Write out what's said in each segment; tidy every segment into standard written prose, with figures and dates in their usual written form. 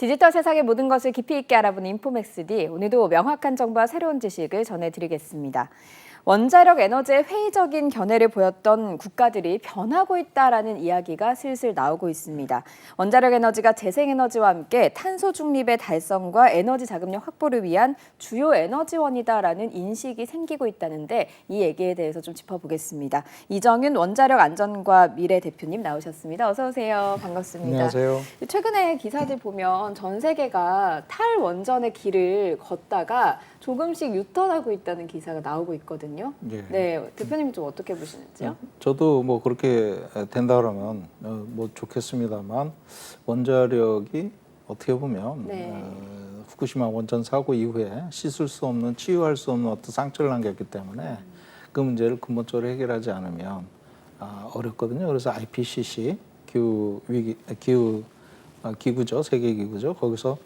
디지털 세상의 모든 것을 깊이 있게 알아보는 인포맥스D, 오늘도 명확한 정보와 새로운 지식을 전해드리겠습니다. 원자력 에너지의 회의적인 견해를 보였던 국가들이 변하고 있다라는 이야기가 슬슬 나오고 있습니다. 원자력 에너지가 재생에너지와 함께 탄소 중립의 달성과 에너지 자금력 확보를 위한 주요 에너지원이다라는 인식이 생기고 있다는데 이 얘기에 대해서 좀 짚어보겠습니다. 이정윤 원자력 안전과 미래 대표님 나오셨습니다. 어서 오세요. 반갑습니다. 안녕하세요. 최근에 기사들 보면 전 세계가 탈원전의 길을 걷다가 조금씩 유턴하고 있다는 기사가 나오고 있거든요. 예. 네, 대표님이 좀 어떻게 보시는지요? 저도 뭐 그렇게 된다 그러면 뭐 좋겠습니다만 원자력이 어떻게 보면 네. 후쿠시마 원전 사고 이후에 씻을 수 없는 치유할 수 없는 어떤 상처를 남겼기 때문에 그 문제를 근본적으로 해결하지 않으면 어렵거든요. 그래서 IPCC 기구죠, 세계 기구죠. 거기서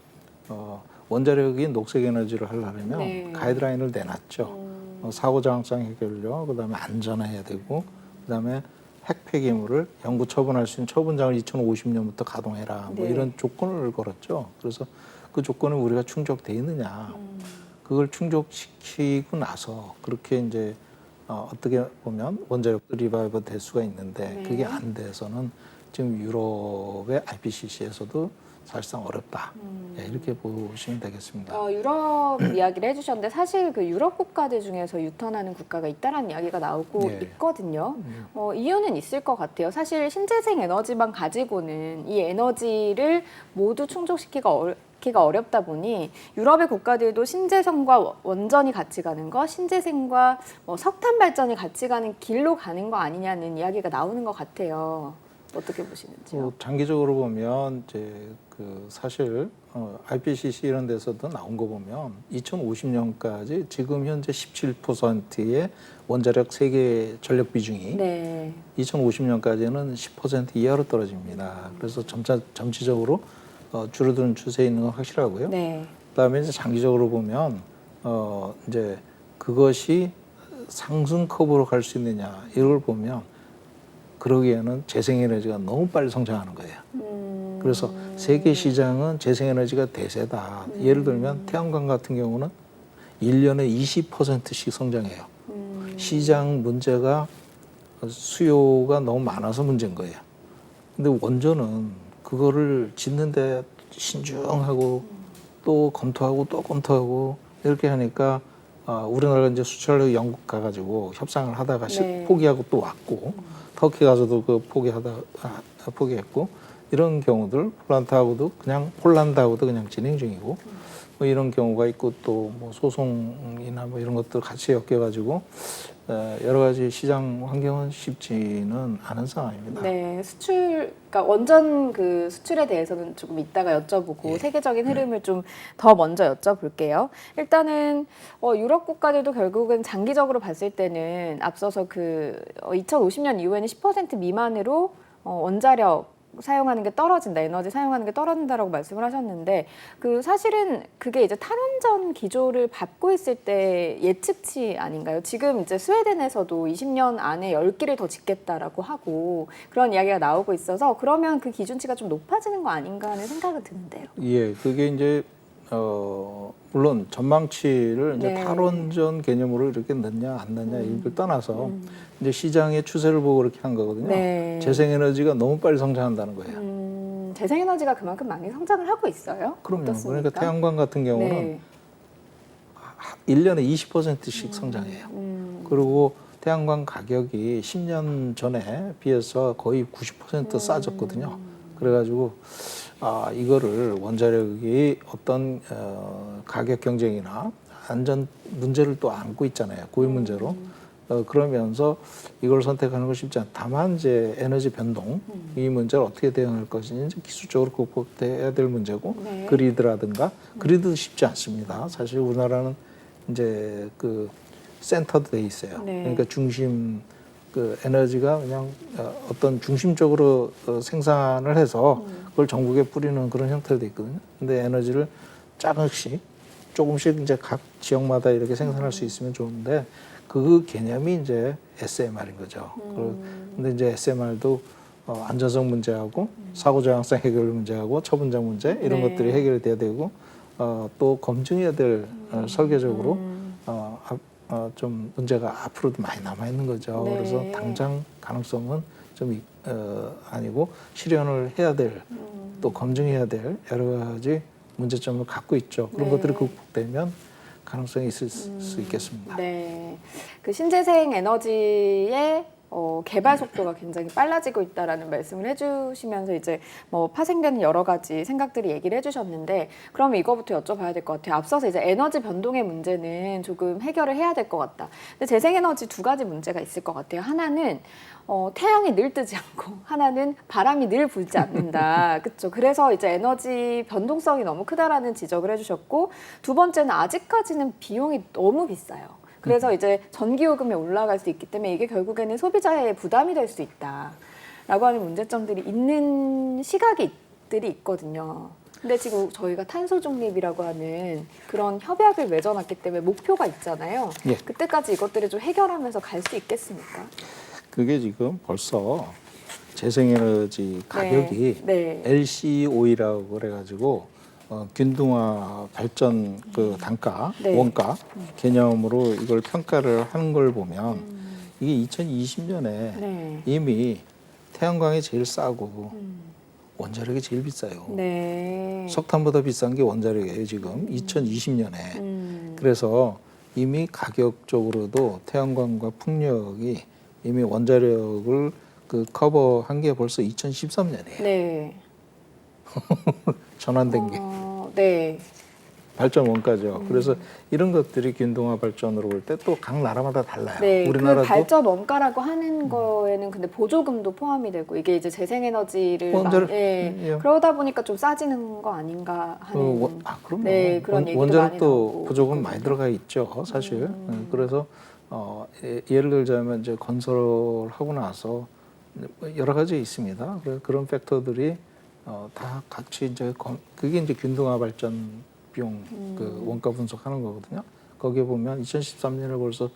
원자력이 녹색 에너지를 하려면 네. 가이드라인을 내놨죠. 사고 장악상 해결료, 그다음에 안전해야 되고, 그다음에 핵 폐기물을 영구 처분할 수 있는 처분장을 2050년부터 가동해라. 뭐 네. 이런 조건을 걸었죠. 그래서 그 조건을 우리가 충족돼 있느냐, 그걸 충족시키고 나서 그렇게 이제 어떻게 보면 원자력도 리바이버 될 수가 있는데 네. 그게 안 돼서는 지금 유럽의 IPCC에서도 사실상 어렵다. 네, 이렇게 보시면 되겠습니다. 유럽 이야기를 해주셨는데 사실 그 유럽 국가들 중에서 유턴하는 국가가 있다라는 이야기가 나오고 네. 있거든요. 이유는 있을 것 같아요. 사실 신재생 에너지만 가지고는 이 에너지를 모두 충족시키기가 어렵다 보니 유럽의 국가들도 신재생과 원전이 같이 가는 거, 신재생과 석탄 발전이 같이 가는 길로 가는 거 아니냐는 이야기가 나오는 것 같아요. 어떻게 보시는지요? 장기적으로 보면 이제 그 사실 IPCC 이런 데서도 나온 거 보면 2050년까지 지금 현재 17%의 원자력 세계 전력 비중이 네. 2050년까지는 10% 이하로 떨어집니다. 그래서 점차적으로 줄어드는 추세에 있는 건 확실하고요. 네. 그다음에 이제 장기적으로 보면 이제 그것이 상승 커브로 갈 수 있느냐 이걸 보면 그러기에는 재생에너지가 너무 빨리 성장하는 거예요. 그래서 세계 시장은 재생에너지가 대세다. 예를 들면 태양광 같은 경우는 1년에 20%씩 성장해요. 시장 문제가 수요가 너무 많아서 문제인 거예요. 근데 원전은 그거를 짓는데 신중하고 또 검토하고 또 검토하고 이렇게 하니까 우리나라가 이제 수출하려고 영국 가가지고 협상을 하다가 네. 포기하고 또 왔고 터키 가서도 그 포기했고 이런 경우들 폴란드하고도 그냥 진행 중이고 뭐 이런 경우가 있고 또 뭐 소송이나 뭐 이런 것들 같이 엮여가지고 여러 가지 시장 환경은 쉽지는 않은 상황입니다. 네, 그러니까 원전 그 수출에 대해서는 조금 이따가 여쭤보고 예. 세계적인 흐름을 좀 더 먼저 여쭤볼게요. 일단은 유럽 국가들도 결국은 장기적으로 봤을 때는 앞서서 그 2050년 이후에는 10% 미만으로 원자력 사용하는 게 떨어진다, 에너지 사용하는 게 떨어진다라고 말씀을 하셨는데 그 사실은 그게 이제 탈원전 기조를 밟고 있을 때 예측치 아닌가요? 지금 이제 스웨덴에서도 20년 안에 10기를 더 짓겠다라고 하고 그런 이야기가 나오고 있어서 그러면 그 기준치가 좀 높아지는 거 아닌가 하는 생각은 드는데요. 예, 그게 이제 물론 전망치를 이제 네. 탈원전 개념으로 이렇게 넣냐 안 넣냐 이걸 떠나서 이제 시장의 추세를 보고 그렇게 한 거거든요. 네. 재생에너지가 너무 빨리 성장한다는 거예요. 재생에너지가 그만큼 많이 성장을 하고 있어요? 그럼요. 어떻습니까? 그러니까 태양광 같은 경우는 네. 1년에 20%씩 성장해요. 그리고 태양광 가격이 10년 전에 비해서 거의 90% 싸졌거든요. 그래가지고 이거를 원자력이 어떤 가격 경쟁이나 안전 문제를 또 안고 있잖아요. 고유 문제로. 그러면서 이걸 선택하는 건 쉽지 않다. 다만 이제 에너지 변동 이 문제를 어떻게 대응할 것인지 이제 기술적으로 극복해야 될 문제고 네. 그리드라든가 그리드도 쉽지 않습니다. 사실 우리나라는 이제 그 센터도 돼 있어요. 네. 그러니까 중심 그 에너지가 그냥 어떤 중심적으로 생산을 해서 그걸 전국에 뿌리는 그런 형태로 돼 있거든요. 근데 에너지를 조금씩 이제 각 지역마다 이렇게 생산할 수 있으면 좋은데 그 개념이 이제 SMR인 거죠. 근데 이제 SMR도 안전성 문제하고 사고 저항성 해결 문제하고 처분장 문제 이런 네. 것들이 해결돼야 되고 또 검증해야 될 설계적으로 좀 문제가 앞으로도 많이 남아 있는 거죠. 네. 그래서 당장 가능성은 좀 아니고 실현을 해야 될 또 검증해야 될 여러 가지 문제점을 갖고 있죠. 그런 네. 것들이 극복되면 가능성이 있을 수 있겠습니다. 네, 그 신재생 에너지의 개발 속도가 굉장히 빨라지고 있다라는 말씀을 해주시면서 이제 뭐 파생되는 여러 가지 생각들이 얘기를 해주셨는데 그럼 이거부터 여쭤봐야 될 것 같아요. 앞서서 이제 에너지 변동의 문제는 조금 해결을 해야 될 것 같다. 근데 재생에너지 두 가지 문제가 있을 것 같아요. 하나는 태양이 늘 뜨지 않고 하나는 바람이 늘 불지 않는다. 그렇죠. 그래서 이제 에너지 변동성이 너무 크다라는 지적을 해주셨고 두 번째는 아직까지는 비용이 너무 비싸요. 그래서 이제 전기요금이 올라갈 수 있기 때문에 이게 결국에는 소비자의 부담이 될 수 있다라고 하는 문제점들이 있는 시각들이 있거든요. 근데 지금 저희가 탄소 중립이라고 하는 그런 협약을 맺어놨기 때문에 목표가 있잖아요. 예. 그때까지 이것들을 좀 해결하면서 갈 수 있겠습니까? 그게 지금 벌써 재생에너지 가격이 네. LCOE라고 그래가지고 균등화 발전 그 단가, 네. 원가 개념으로 이걸 평가를 하는 걸 보면 이게 2020년에 네. 이미 태양광이 제일 싸고 원자력이 제일 비싸요. 네. 석탄보다 비싼 게 원자력이에요, 지금 2020년에. 그래서 이미 가격적으로도 태양광과 풍력이 이미 원자력을 그 커버한 게 벌써 2013년이에요. 네. 전환된 게. 네. 발전 원가죠. 그래서 이런 것들이 균등화 발전으로 볼 때 또 각 나라마다 달라요. 네, 우리나라도 그 발전 원가라고 하는 거에는 근데 보조금도 포함이 되고 이게 이제 재생에너지를 원자력, 예. 그러다 보니까 좀 싸지는 거 아닌가 하는 그럼요. 네, 그런 얘기도 많이 원자력도 나오고 보조금 많이 들어가 있죠, 사실. 그래서 예를 들자면 이제 건설하고 나서 여러 가지 있습니다. 그런 팩터들이 다 같이 이제 그게 이제 균등화 발전 비용 그 원가 분석하는 거거든요. 거기에 보면 2013년에 벌써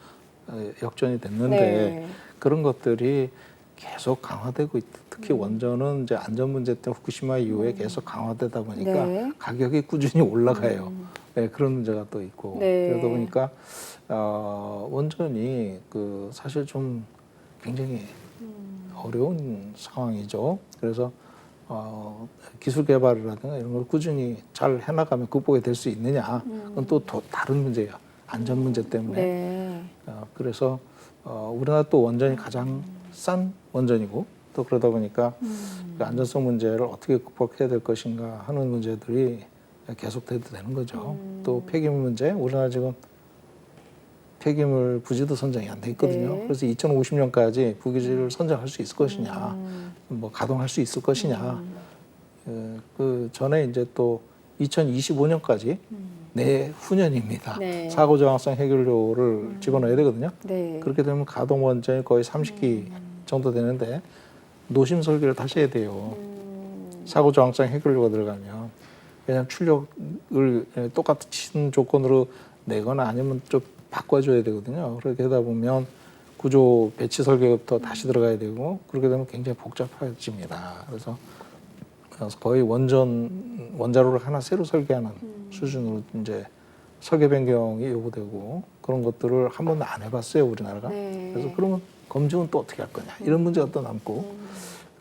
역전이 됐는데 네. 그런 것들이 계속 강화되고 있다. 특히 원전은 이제 안전 문제 때문에 후쿠시마 이후에 계속 강화되다 보니까 네. 가격이 꾸준히 올라가요. 네, 그런 문제가 또 있고 네. 그러다 보니까 원전이 그 사실 좀 굉장히 어려운 상황이죠. 그래서 기술 개발이라든가 이런 걸 꾸준히 잘 해나가면 극복이 될 수 있느냐, 그건 또 다른 문제예요. 안전 문제 때문에. 네. 그래서 우리나라 또 원전이 가장 싼 원전이고 또 그러다 보니까 그 안전성 문제를 어떻게 극복해야 될 것인가 하는 문제들이 계속돼도 되는 거죠. 또 폐기물 문제, 우리나라 지금 폐기물 부지도 선정이 안 돼 있거든요. 네. 그래서 2050년까지 부기지를 선정할 수 있을 것이냐, 뭐 가동할 수 있을 것이냐. 그 전에 이제 또 2025년까지 내후년입니다. 네. 사고 저항성 해결료를 집어넣어야 되거든요. 네. 그렇게 되면 가동 원전이 거의 30기 정도 되는데 노심 설계를 다시 해야 돼요. 사고 저항성 해결료가 들어가면 그냥 출력을 똑같은 조건으로 내거나 아니면 좀 바꿔줘야 되거든요. 그렇게 하다 보면 구조 배치 설계부터 다시 들어가야 되고 그렇게 되면 굉장히 복잡해집니다. 그래서 거의 원자로를 하나 새로 설계하는 수준으로 이제 설계 변경이 요구되고 그런 것들을 한 번도 안 해봤어요, 우리나라가. 네. 그래서 그러면 검증은 또 어떻게 할 거냐 이런 문제가 또 남고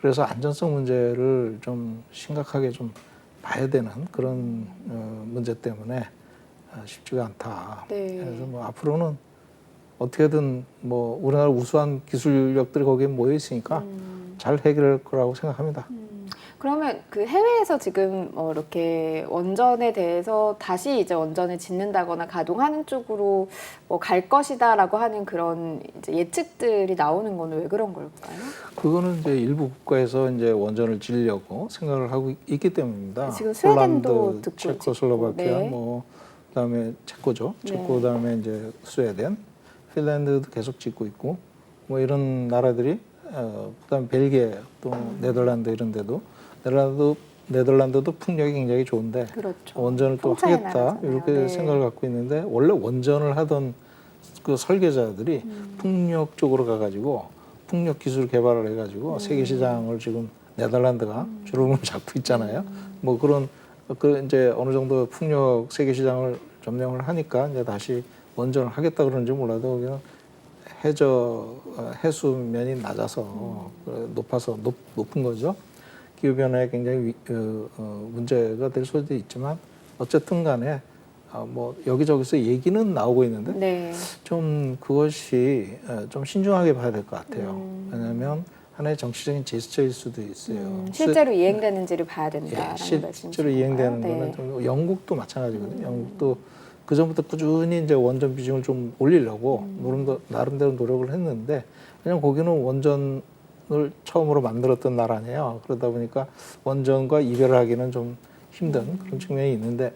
그래서 안전성 문제를 좀 심각하게 좀 봐야 되는 그런 문제 때문에 쉽지가 않다. 네. 그래서 뭐 앞으로는 어떻게든 뭐 우리나라 우수한 기술력들이 거기에 모여 있으니까 잘 해결할 거라고 생각합니다. 그러면 그 해외에서 지금 이렇게 원전에 대해서 다시 이제 원전을 짓는다거나 가동하는 쪽으로 뭐 갈 것이다라고 하는 그런 이제 예측들이 나오는 건 왜 그런 걸까요? 그거는 이제 일부 국가에서 이제 원전을 지으려고 생각을 하고 있기 때문입니다. 지금 스웨덴도 폴란드, 듣고 체코슬로바키아, 네. 뭐 그다음에 체코죠. 체코 네. 그다음에 이제 스웨덴, 핀란드도 계속 짓고 있고 뭐 이런 나라들이 그다음 벨기에 또 네덜란드 이런 데도 네덜란드도 풍력이 굉장히 좋은데 그렇죠. 원전을 또 풍차의 하겠다 나라잖아요. 이렇게 네. 생각을 갖고 있는데 원래 원전을 하던 그 설계자들이 풍력 쪽으로 가가지고 풍력 기술 개발을 해가지고 세계 시장을 지금 네덜란드가 주름을 잡고 있잖아요. 뭐 그런 그 이제 어느 정도 풍력 세계 시장을 점령을 하니까 이제 다시 원전을 하겠다 그러는지 몰라도 그냥 해수면이 낮아서 높아서 높은 거죠. 기후 변화에 굉장히 문제가 될 수도 있지만 어쨌든 간에 뭐 여기저기서 얘기는 나오고 있는데 네. 좀 그것이 좀 신중하게 봐야 될 것 같아요. 왜냐하면 하나의 정치적인 제스처일 수도 있어요. 실제로 이행되는지를 봐야 된다라는 예, 말씀이신 실제로 이행되는 건가요? 거는 좀 영국도 마찬가지거든요. 영국도 그 전부터 꾸준히 이제 원전 비중을 좀 올리려고 나름대로 노력을 했는데 그냥 거기는 원전을 처음으로 만들었던 나라네요. 그러다 보니까 원전과 이별하기는 좀 힘든 그런 측면이 있는데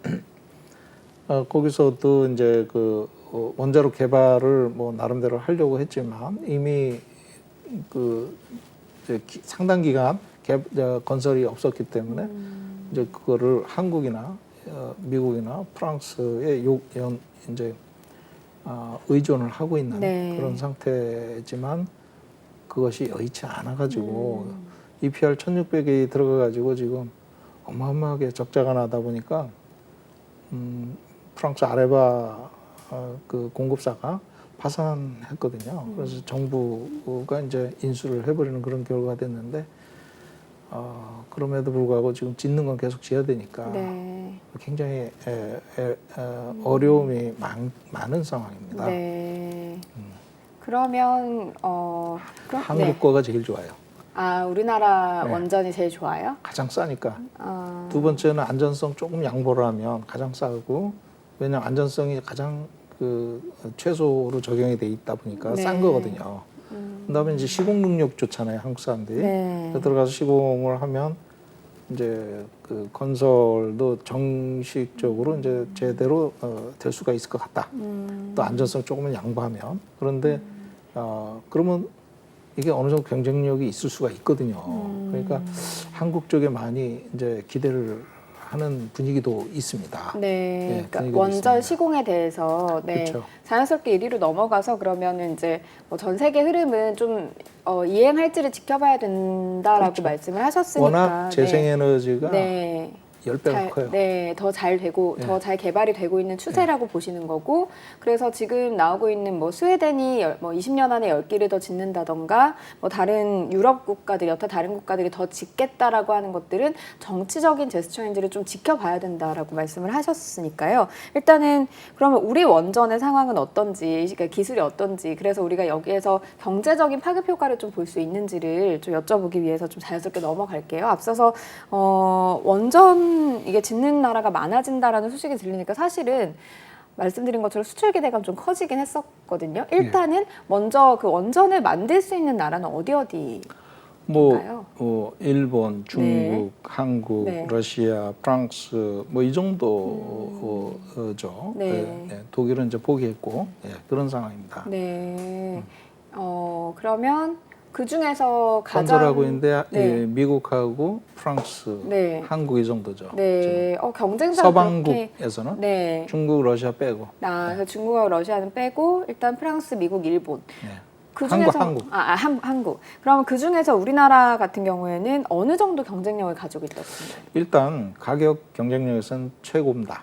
거기서도 이제 그 원자로 개발을 뭐 나름대로 하려고 했지만 이미 그 이제 상당 기간 건설이 없었기 때문에 이제 그거를 한국이나 미국이나 프랑스에 이제 의존을 하고 있는 네. 그런 상태지만 그것이 여의치 않아가지고 EPR 1600이 들어가가지고 지금 어마어마하게 적자가 나다 보니까 프랑스 아레바 그 공급사가 파산했거든요. 그래서 정부가 이제 인수를 해버리는 그런 결과가 됐는데 그럼에도 불구하고 지금 짓는 건 계속 지어야 되니까 네. 굉장히 어려움이 많은 상황입니다. 네. 그러면 한국 네. 거가 제일 좋아요. 아, 우리나라 네. 원전이 제일 좋아요? 가장 싸니까. 아, 두 번째는 안전성 조금 양보를 하면 가장 싸고 왜냐하면 안전성이 가장 그 최소로 적용이 돼 있다 보니까 네. 싼 거거든요. 그다음에 이제 시공 능력 좋잖아요, 한국 사람들이. 네. 들어가서 시공을 하면 이제 그 건설도 정식적으로 이제 제대로 될 수가 있을 것 같다. 또 안전성 조금은 양보하면 그런데 그러면 이게 어느 정도 경쟁력이 있을 수가 있거든요. 그러니까 한국 쪽에 많이 이제 기대를 하는 분위기도 있습니다. 네, 그러니까 분위기도 원전 있습니다. 시공에 대해서 네, 그렇죠. 자연스럽게 1위로 넘어가서 그러면은 이제 뭐전 세계 흐름은 좀 이행할지를 지켜봐야 된다라고 그렇죠. 말씀을 하셨으니까 워낙 재생에너지가 네. 10배가 커요. 네, 더 잘 되고 네. 더 잘 개발이 되고 있는 추세라고 보시는 거고, 그래서 지금 나오고 있는 뭐 스웨덴이 뭐 20년 안에 10기를 더 짓는다던가, 뭐 다른 유럽 국가들이 여타 다른 국가들이 더 짓겠다라고 하는 것들은 정치적인 제스처인지를 좀 지켜봐야 된다라고 말씀을 하셨으니까요. 일단은 그러면 우리 원전의 상황은 어떤지, 그러니까 기술이 어떤지, 그래서 우리가 여기에서 경제적인 파급 효과를 좀 볼 수 있는지를 좀 여쭤보기 위해서 좀 자연스럽게 넘어갈게요. 앞서서 원전 이게 짓는 나라가 많아진다라는 소식이 들리니까 사실은 말씀드린 것처럼 수출 기대감 좀 커지긴 했었거든요. 일단은 먼저 그 원전을 만들 수 있는 나라는 어디인가요? 일본, 중국, 네. 한국, 네. 러시아, 프랑스 뭐 이 정도죠. 네. 독일은 이제 포기했고 그런 상황입니다. 네. 그러면 그 중에서 가장 건설하고 있는데 네. 미국하고 프랑스, 네. 한국 이 정도죠. 네. 경쟁자가 그렇게 서방국에서는 네. 중국, 러시아 빼고. 그래서 중국하고 러시아는 빼고 일단 프랑스, 미국, 일본. 네. 그 중에서 한국. 그러면 그 중에서 우리나라 같은 경우에는 어느 정도 경쟁력을 가지고 있다고 생각해요? 일단 가격 경쟁력에서는 최고입니다.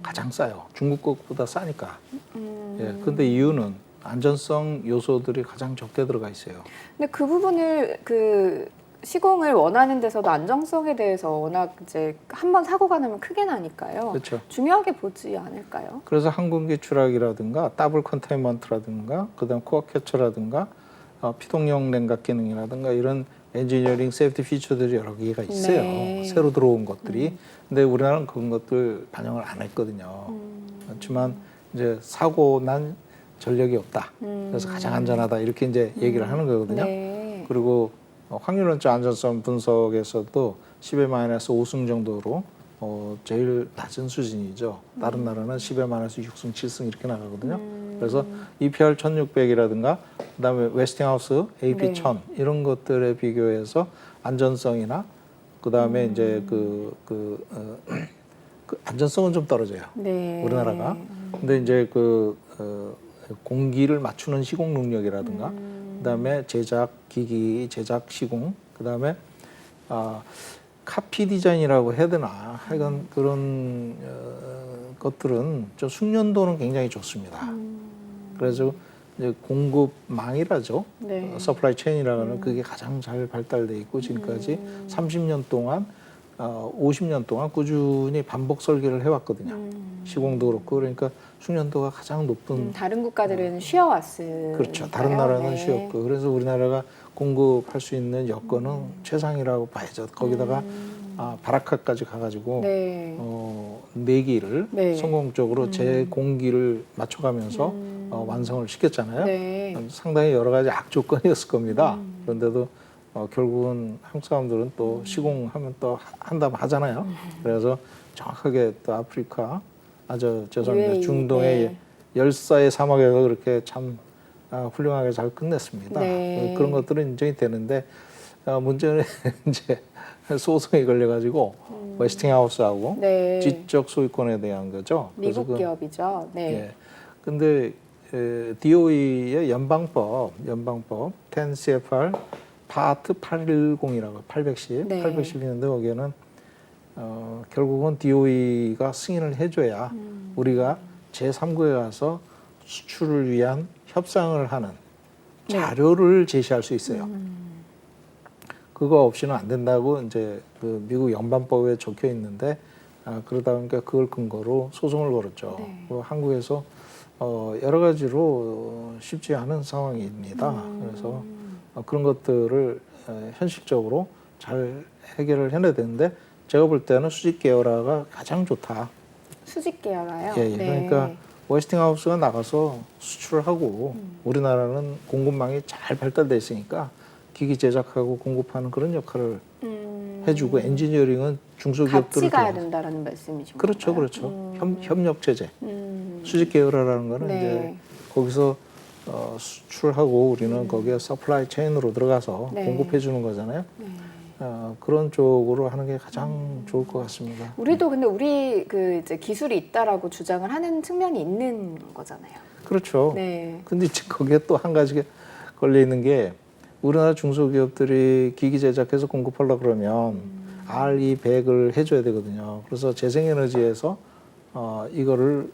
가장 싸요. 중국 것보다 싸니까. 근데 이유는 안전성 요소들이 가장 적게 들어가 있어요. 근데 그 부분을 시공을 원하는 데서도 안정성에 대해서 워낙 이제 한번 사고가 나면 크게 나니까요. 그렇죠. 중요하게 보지 않을까요? 그래서 항공기 추락이라든가 더블 컨테인먼트라든가 그다음 코어 캡처라든가 피동형 냉각 기능이라든가 이런 엔지니어링 세이프티 피처들이 여러 개가 있어요. 네. 새로 들어온 것들이. 근데 우리나라는 그런 것들 반영을 안 했거든요. 그렇지만 이제 사고 난 전력이 없다. 그래서 가장 안전하다 이렇게 이제 얘기를 하는 거거든요. 네. 그리고 확률론적 안전성 분석에서도 10의 마이너스 5승 정도로 제일 낮은 수준이죠. 다른 나라는 10의 마이너스 6승, 7승 이렇게 나가거든요. 그래서 EPR 1600이라든가 그다음에 웨스팅하우스 AP 1000 이런 것들에 비교해서 안전성이나 그다음에 이제 그 안전성은 좀 떨어져요. 네. 우리나라가. 근데 이제 그 공기를 맞추는 시공 능력이라든가 그다음에 제작 기기 제작 시공 그다음에 카피 디자인이라고 해야 되나 하여간 그런 것들은 좀 숙련도는 굉장히 좋습니다. 그래서 이제 공급망이라죠. 네. 서플라이 체인이라고 하는 그게 가장 잘 발달돼 있고 지금까지 30년 동안 50년 동안 꾸준히 반복 설계를 해왔거든요. 시공도 그렇고 그러니까 숙련도가 가장 높은 다른 국가들은 쉬어왔을. 그렇죠. 다른 나라는 네. 쉬웠고 그래서 우리나라가 공급할 수 있는 여건은 최상이라고 봐야죠. 거기다가 바라카까지 가가지고 네. 내기를 네. 성공적으로 제공기를 맞춰가면서 완성을 시켰잖아요. 네. 상당히 여러 가지 악조건이었을 겁니다. 그런데도 결국은 한국 사람들은 또 시공하면 또 한다면 하잖아요. 그래서 정확하게 또 아프리카, 죄송합니다. UAE, 중동의 네. 열사의 사막에서 그렇게 참 훌륭하게 잘 끝냈습니다. 네. 그런 것들은 인정이 되는데 문제는 이제 소송이 걸려가지고 웨스팅하우스하고 네. 지적 소유권에 대한 거죠. 그래서 미국 기업이죠. 네. 예. 근데 DOE의 연방법 10 CFR 파트 810이라고 810 네. 810인데 거기에는 결국은 DOE가 승인을 해줘야 우리가 제3국에 가서 수출을 위한 협상을 하는 네. 자료를 제시할 수 있어요. 그거 없이는 안 된다고 이제 그 미국 연방법에 적혀 있는데 그러다 보니까 그걸 근거로 소송을 걸었죠. 네. 한국에서 여러 가지로 쉽지 않은 상황입니다. 그래서 그런 것들을 현실적으로 잘 해결을 해내야 되는데 제가 볼 때는 수직 계열화가 가장 좋다. 수직 계열화요. 예, 예. 네. 그러니까 웨스팅하우스가 나가서 수출을 하고 우리나라는 공급망이 잘 발달돼 있으니까 기기 제작하고 공급하는 그런 역할을 해주고 엔지니어링은 중소기업들을 같이 가야 도와서. 된다라는 말씀이신 그렇죠, 건가요? 그렇죠. 협력 체제. 음. 수직 계열화라는 거는 네. 이제 거기서 수출하고 우리는 거기에 서플라이 체인으로 들어가서 네. 공급해 주는 거잖아요. 네. 그런 쪽으로 하는 게 가장 좋을 것 같습니다. 우리도 근데 우리 그 이제 기술이 있다라고 주장을 하는 측면이 있는 거잖아요. 그렇죠. 네. 근데 이제 거기에 또 한 가지가 걸려 있는 게 우리나라 중소기업들이 기기 제작해서 공급하려고 그러면 RE100을 해줘야 되거든요. 그래서 재생에너지에서 이거를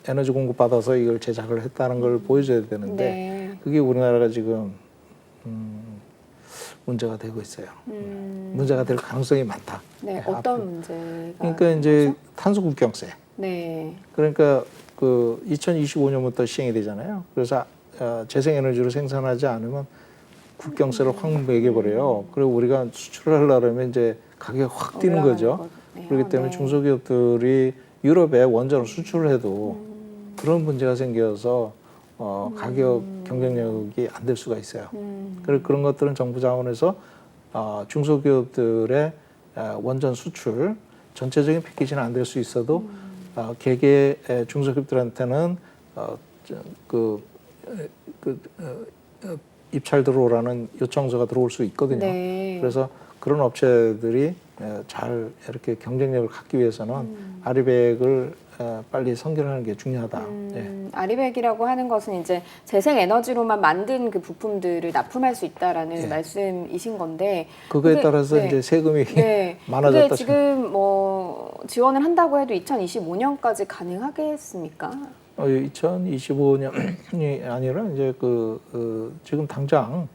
에너지 공급받아서 이걸 제작을 했다는 걸 보여줘야 되는데 네. 그게 우리나라가 지금 문제가 되고 있어요. 문제가 될 가능성이 많다. 네. 앞으로. 어떤 문제가? 그러니까 이제 거죠? 탄소 국경세. 네. 그러니까 그 2025년부터 시행이 되잖아요. 그래서 재생에너지로 생산하지 않으면 국경세를 확 매겨버려요. 그리고 우리가 수출을 하려면 이제 가격이 확 뛰는 거죠. 거네요. 그렇기 때문에 네. 중소기업들이 유럽에 원자로 수출을 해도 그런 문제가 생겨서 가격 경쟁력이 안 될 수가 있어요. 그래서 그런 것들은 정부 자원에서 중소기업들의 원전 수출 전체적인 패키지는 안 될 수 있어도 개개 중소기업들한테는 입찰 들어오라는 요청서가 들어올 수 있거든요. 네. 그래서 그런 업체들이 잘 이렇게 경쟁력을 갖기 위해서는 아리백을 빨리 선결하는 게 중요하다. 예. 아리백이라고 하는 것은 이제 재생 에너지로만 만든 그 부품들을 납품할 수 있다라는 예. 말씀이신 건데 그거에 그게- 따라서 네. 이제 세금이 네. 많아졌다. 그게 지금 뭐 지원을 한다고 해도 2025년까지 가능하겠습니까? 2025년이 아니라 이제 지금 당장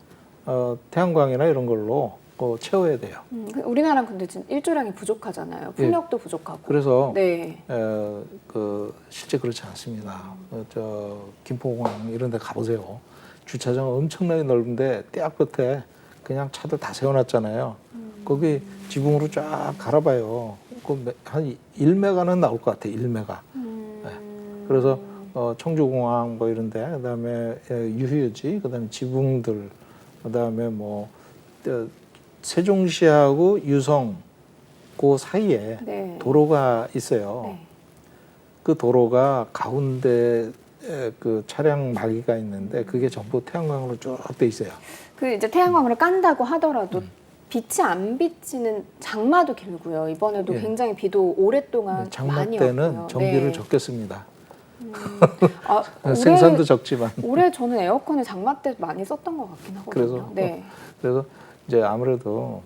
태양광이나 이런 걸로 채워야 돼요. 우리나라는 근데 지금 일조량이 부족하잖아요. 풍력도 부족하고. 그래서 네. 실제 그렇지 않습니다. 김포공항 이런 데 가보세요. 주차장 엄청나게 넓은데 떼 앞끝에 그냥 차들 다 세워놨잖아요. 거기 지붕으로 쫙 갈아봐요. 한 1메가는 나올 것 같아요. 1메가. 네. 그래서 청주공항 뭐 이런데 그다음에 유휴지 그다음에 지붕들 그다음에 뭐 세종시하고 유성 그 사이에 네. 도로가 있어요. 네. 그 도로가 가운데 그 차량 마기가 있는데 그게 전부 태양광으로 쭉 돼 있어요. 그 이제 태양광으로 깐다고 하더라도 빛이 안 비치는 장마도 길고요. 이번에도 예. 굉장히 비도 오랫동안 장마 많이 때는 왔고요. 전기를 네. 적게 씁니다. 아, 생산도 적지만. 올해 저는 에어컨을 장마 때 많이 썼던 것 같긴 하거든요. 그래서 이제 아무래도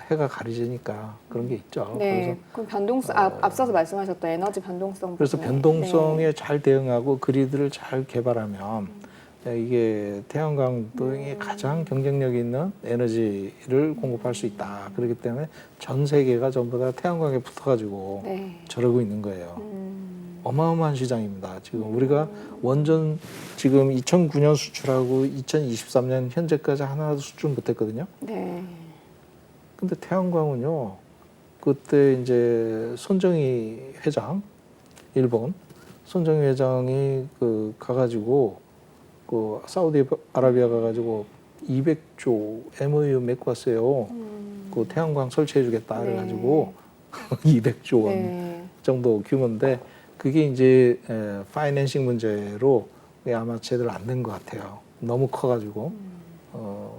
해가 가려지니까 그런 게 있죠. 네. 그럼 변동성, 앞서서 말씀하셨던 에너지 변동성. 그래서 부분에. 변동성에 잘 대응하고 그리드를 잘 개발하면 이게 태양광등이 가장 경쟁력 있는 에너지를 공급할 수 있다. 그렇기 때문에 전 세계가 전부 다 태양광에 붙어가지고 저러고 있는 거예요. 어마어마한 시장입니다. 지금 우리가 원전 지금 2009년 수출하고 2023년 현재까지 하나도 수출 못했거든요. 네. 근데 태양광은요, 그때 이제 손정희 회장, 일본 손정희 회장이 가가지고 그 사우디아라비아 가가지고 200조 MOU 맺고 왔어요. 그 태양광 설치해주겠다 그래가지고 200조 원 정도 규모인데 그게 이제 파이낸싱 문제로 아마 제대로 안 된 것 같아요. 너무 커가지고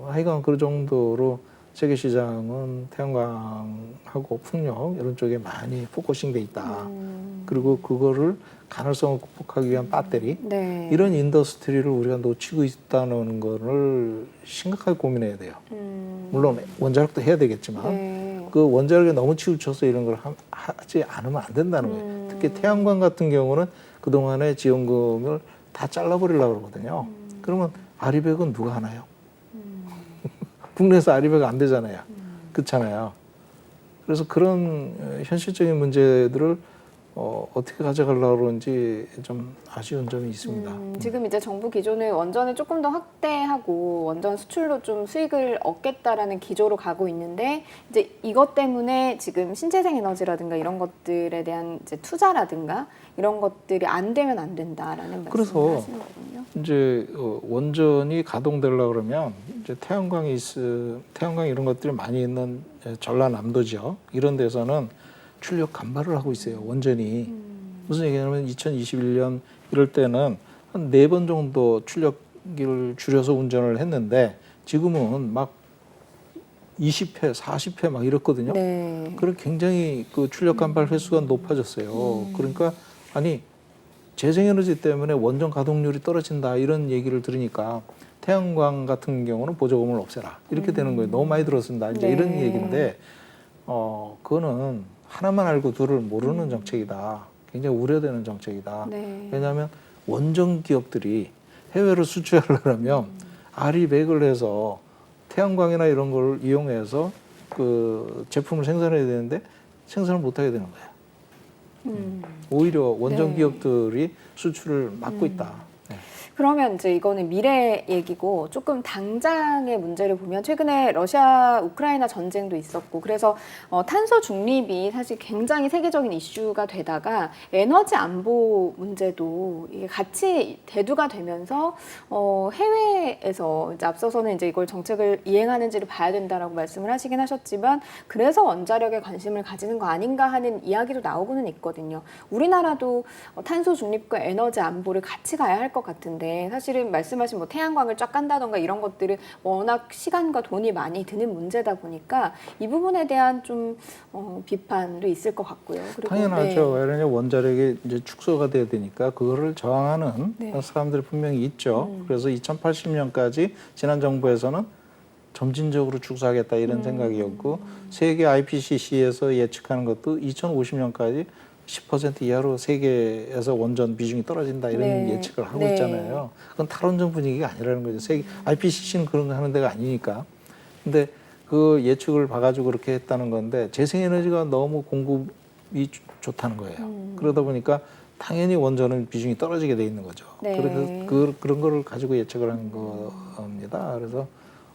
하여간 그 정도로 세계 시장은 태양광하고 풍력 이런 쪽에 많이 포커싱 돼 있다. 그리고 그거를 가능성을 극복하기 위한 배터리 이런 인더스트리를 우리가 놓치고 있다는 거를 심각하게 고민해야 돼요. 물론 원자력도 해야 되겠지만 그 원자력에 너무 치우쳐서 이런 걸 하지 않으면 안 된다는 거예요. 특히 태양광 같은 경우는 그동안의 지원금을 다 잘라버리려고 그러거든요. 그러면 아리백은 누가 하나요? 국내에서 아리백 안 되잖아요. 그렇잖아요. 그래서 그런 현실적인 문제들을 어떻게 가져가려고 그러는지 좀 아쉬운 점이 있습니다. 지금 이제 정부 기존의 원전을 조금 더 확대하고 원전 수출로 좀 수익을 얻겠다라는 기조로 가고 있는데 이제 이것 때문에 지금 신재생 에너지라든가 이런 것들에 대한 이제 투자라든가 이런 것들이 안 되면 안 된다라는 말씀을 하시는 거군요. 이제 원전이 가동되려고 그러면 이제 태양광 이런 것들이 많이 있는 전라남도 지역 이런 데서는 출력 간발을 하고 있어요. 원전이. 무슨 얘기냐면 2021년 이럴 때는 한 4번 정도 출력을 줄여서 운전을 했는데 지금은 막 20회, 40회 막 이렇거든요. 그럼 굉장히 그 출력 간발 횟수가 높아졌어요. 그러니까 아니 재생에너지 때문에 원전 가동률이 떨어진다 이런 얘기를 들으니까 태양광 같은 경우는 보조금을 없애라 이렇게 되는 거예요. 너무 많이 들었습니다. 이제 이런 얘기인데 그거는 하나만 알고 둘을 모르는 정책이다. 굉장히 우려되는 정책이다. 왜냐하면 원전 기업들이 해외로 수출하려면 아리백을 해서 태양광이나 이런 걸 이용해서 그 제품을 생산해야 되는데 생산을 못하게 되는 거예요. 오히려 원전 기업들이 수출을 막고 있다. 그러면 이제 이거는 미래 얘기고 조금 당장의 문제를 보면 최근에 러시아 우크라이나 전쟁도 있었고 그래서 탄소 중립이 사실 굉장히 세계적인 이슈가 되다가 에너지 안보 문제도 이게 같이 대두가 되면서 해외에서 이제 앞서서는 이제 이걸 정책을 이행하는지를 봐야 된다라고 말씀을 하시긴 하셨지만 그래서 원자력에 관심을 가지는 거 아닌가 하는 이야기도 나오고는 있거든요. 우리나라도 탄소 중립과 에너지 안보를 같이 가야 할 것 같은데 사실은 말씀하신 뭐 태양광을 쫙 깐다던가 이런 것들은 워낙 시간과 돈이 많이 드는 문제다 보니까 이 부분에 대한 좀 비판도 있을 것 같고요. 그리고 당연하죠. 왜냐하면 원자력이 이제 축소가 돼야 되니까 그거를 저항하는 사람들이 분명히 있죠. 그래서 2080년까지 지난 정부에서는 점진적으로 축소하겠다 이런 생각이었고 세계 IPCC에서 예측하는 것도 2050년까지 10% 이하로 세계에서 원전 비중이 떨어진다 이런 예측을 하고 있잖아요. 그건 탈원전 분위기가 아니라는 거죠. 세계 IPCC는 그런 거 하는 데가 아니니까. 근데 그 예측을 봐가지고 그렇게 했다는 건데 재생에너지가 너무 공급이 좋다는 거예요. 그러다 보니까 당연히 원전은 비중이 떨어지게 돼 있는 거죠. 그래서 그런 거를 가지고 예측을 한 겁니다. 그래서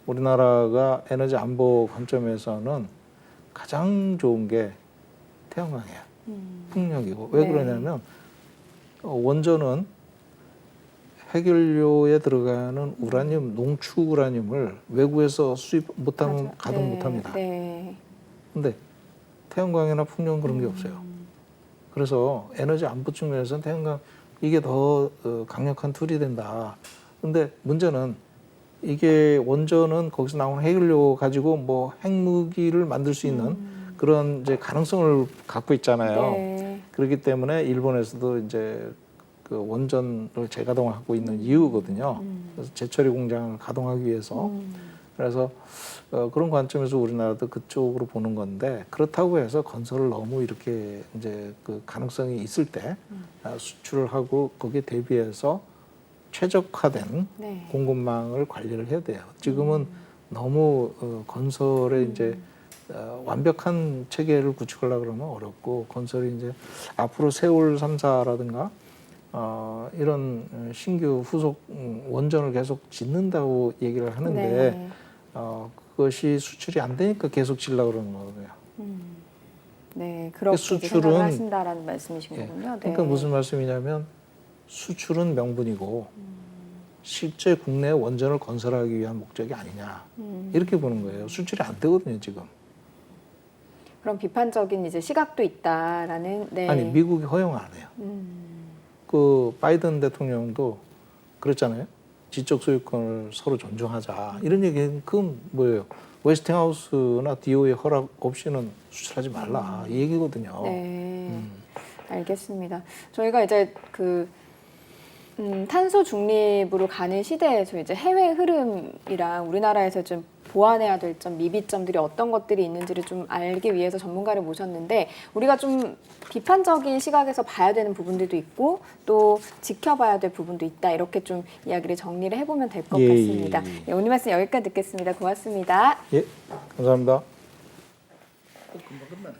우리나라가 에너지 안보 관점에서는 가장 좋은 게 태양광이에요. 풍력이고. 왜 그러냐면 원전은 핵연료에 들어가는 우라늄, 농축 우라늄을 외국에서 수입 못하면 가동 못합니다. 근데 태양광이나 풍력은 그런 게 없어요. 그래서 에너지 안보 측면에서는 태양광 이게 더 강력한 툴이 된다. 근데 문제는 이게 원전은 거기서 나오는 핵연료 가지고 뭐 핵무기를 만들 수 있는 그런 이제 가능성을 갖고 있잖아요. 그렇기 때문에 일본에서도 이제 그 원전을 재가동하고 있는 이유거든요. 그래서 재처리 공장을 가동하기 위해서. 그래서 그런 관점에서 우리나라도 그쪽으로 보는 건데, 그렇다고 해서 건설을 너무 이렇게 이제 그 가능성이 있을 때 수출을 하고 거기에 대비해서 최적화된 네. 공급망을 관리를 해야 돼요. 지금은 너무 건설에 이제 완벽한 체계를 구축하려고 그러면 어렵고, 건설이 이제 앞으로 세월 3사라든가 이런 신규 후속 원전을 계속 짓는다고 얘기를 하는데 네. 그것이 수출이 안 되니까 계속 짓려고 그러는 거고요. 네, 그렇게 이제 수출은- 생각을 하신다라는 말씀이신 예. 거군요. 네. 그러니까 무슨 말씀이냐면 수출은 명분이고 실제 국내 원전을 건설하기 위한 목적이 아니냐, 이렇게 보는 거예요. 수출이 안 되거든요, 지금. 그런 비판적인 이제 시각도 있다라는. 네. 아니, 미국이 허용 안 해요. 그 바이든 대통령도 그랬잖아요. 지적 소유권을 서로 존중하자, 이런 얘기는 그건 뭐예요? 웨스팅하우스나 DO의 허락 없이는 수출하지 말라, 이 얘기거든요. 네. 알겠습니다. 저희가 이제 그 탄소 중립으로 가는 시대에서 이제 해외 흐름이랑 우리나라에서 좀 보완해야 될 점, 미비점들이 어떤 것들이 있는지를 좀 알기 위해서 전문가를 모셨는데, 우리가 좀 비판적인 시각에서 봐야 되는 부분들도 있고 또 지켜봐야 될 부분도 있다, 이렇게 좀 이야기를 정리를 해보면 될 것 같습니다. 예, 오늘 말씀 여기까지 듣겠습니다. 고맙습니다. 예, 감사합니다.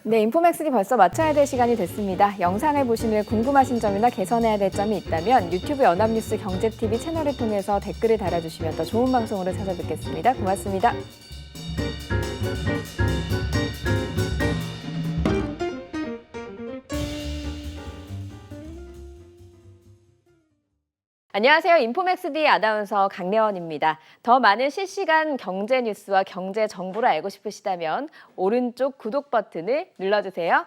네, 인포맥스기 벌써 마쳐야 될 시간이 됐습니다. 영상을 보신 후에 궁금하신 점이나 개선해야 될 점이 있다면 유튜브 연합뉴스 경제TV 채널을 통해서 댓글을 달아주시면 더 좋은 방송으로 찾아뵙겠습니다. 고맙습니다. 안녕하세요. 인포맥스D 아나운서 강래원입니다. 더 많은 실시간 경제 뉴스와 경제 정보를 알고 싶으시다면 오른쪽 구독 버튼을 눌러주세요.